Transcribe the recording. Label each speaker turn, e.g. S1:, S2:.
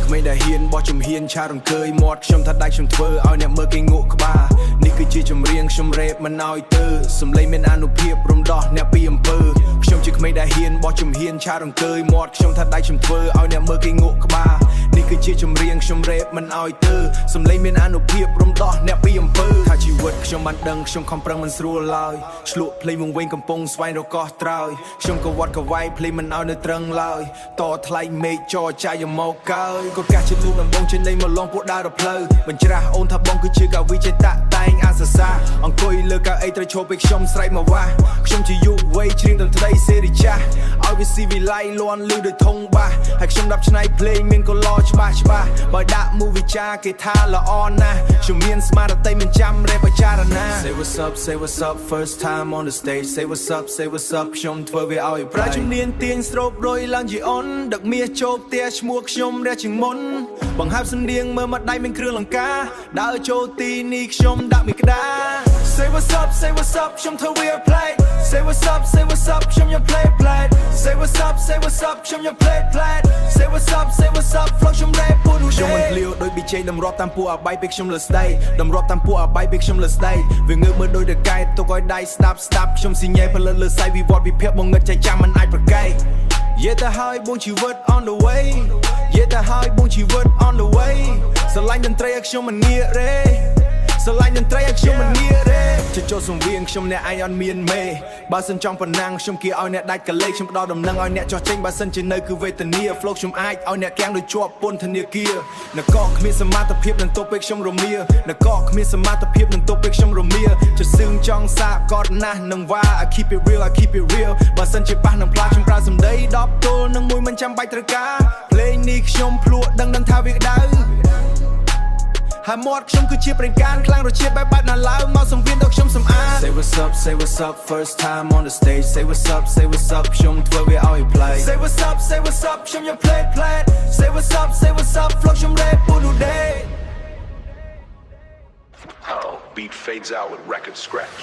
S1: ក្មេងដែលហ៊ានបោះជំហានឆារង្គើយមាត់ខ្ញុំថាដៃខ្ញុំធ្វើឲ្យអ្នកមើលគេងក់ក្បាលនេះគឺជាចម្រៀងខ្ញុំរ៉េបមិនឲ្យទើសំឡេងមានអានុភាពរំដោះអ្នកពីអំពើខ្ញុំជាក្មេងដែលហ៊ានបោះជំហានឆារង្គើយមាត់ខ្ញុំថាដៃខ្ញុំធ្វើឲ្យអ្នកមើលគេងក់ក្បាលនេះគឺជាចម្រៀងខ្ញុំរ៉េបមិនឲ្យទើសំឡេងមានអានុភាពរំដោះអ្នកពីអំពើថាជីវិតខ្ញុំបានដឹងខ្ញុំខំប្រឹងមិនស្រួលឡើយឆ្លក់ភ្លេងវងវែងកំពុងស្វែងរកកោះត្រើយខ្ញុំក៏វត្តក៏វាយភ្លេងមិនឲ្យនៅត្រឹងឡើយតថ្លៃមេឃចរចាយមកកើយក៏កាសជាទូកដំបងចេញលេងមកឡងពួកដើររផ្លូវបញ្ច្រាស់អូនថាបងគឺជាកវីចេតតែងអាសាសាអង្គុយលើកៅអីត្រូវឈរពេលខ្ញុំស្រែកមកវ៉ាខ្ញុំជាយុវ័យច្រៀងតន្ត្រីសេរីចាស់ឲ្យវាស៊ីវិល័យលន់លឺដោយធុងបាសហើយខ្ញុំ10ឆ្នៃភ្លេងមានកលច្បាស់បើដាក់ movie ចាគេថាល្អណាស់ខ្ញុំមានស្មារតីមិនចាំរេបចារណា Say what's up first time on the stage Say what's up ខ្ញុំធ្វើវាឲ្យប្រាជំនាញទាញស្រូបរយឡើងជាអនដឹកមាសចូលផ្ទះឈ្មោះខ្ញុំរះជាងមុនបង្ហើបសំនៀងមើលមកដៃមានគ្រឿងលង្ការដើរចូលទីនេះខ្ញុំដាក់មីក្តារ Say what's up ខ្ញុំធ្វើវាប្លែក Say what's up ខ្ញុំយក play Say what's up ខ្ញុំយក play Say what's up flow ខ្ញុំ rap ពូនខ្ញុំមិនភ្លាវដោយ BJ តម្រាប់តាមពួកអាបាយពេលខ្ញុំលើស្ដីតម្រាប់តាមពួកអាបាយពេលខ្ញុំលើស្ដីវាងើបមើលដោយតែកែទុកឲ្យដៃស្ដាប់ខ្ញុំស៊ីញ៉ែផលិតលើសៃវិវត្តវិភាគបងងឹតចៃចាំមិនអាចប្រកែកយេទៅហើយបងជីវិត on the way យេទៅហើយបងជីវិត on the way ស្រឡាញ់តន្ត្រីឲ្យខ្ញុំមិនងាករេស្រឡាញ់តន្ត្រីឲ្យខ្ញុំមិនងាករេជាចូលសង្វៀងខ្ញុំអ្នកឯងអត់មានមេបើសិនចង់ប៉ុណ្ណាំងខ្ញុំគៀឲ្យអ្នកដាច់កលេសខ្ញុំផ្ដល់ដំណឹងឲ្យអ្នកចោះចេញបើសិនជានៅគឺវេទនា flow ខ្ញុំអាចឲ្យអ្នកកាំងដូចជាប់ពន្ធនាគារនគរគ្មានសមត្ថភាពនឹងទប់ពេលខ្ញុំរមៀនគរគ្មានសមត្ថភាពនឹងទប់ពេលខ្ញុំរមៀជិតសឹងចង់សាកកត់ណាស់នឹងវ៉ា I keep it real បើសិនជាប៉ះនឹងផ្លាខ្ញុំប្រើសម្ដី10ទល់នឹងមួយមិនចាំបាច់ត្រូវការភ្លេងនេះខ្ញុំភ្លក់ដឹងថាវាក្តៅហើយមាត់ខ្ញុំគឺជាប្រេងកានខ្លាំងរសជាតិបែបណាឡើយមកសង្វៀនដល់ខ្ញុំសម្អាត Say what's up first time on the stage Say what's up ខ្ញុំធ្វើវាឲ្យ play Say what's up ខ្ញុំយក play Say what's up flow ខ្ញុំ rap ពូន day
S2: Oh, beat fades out with record scratch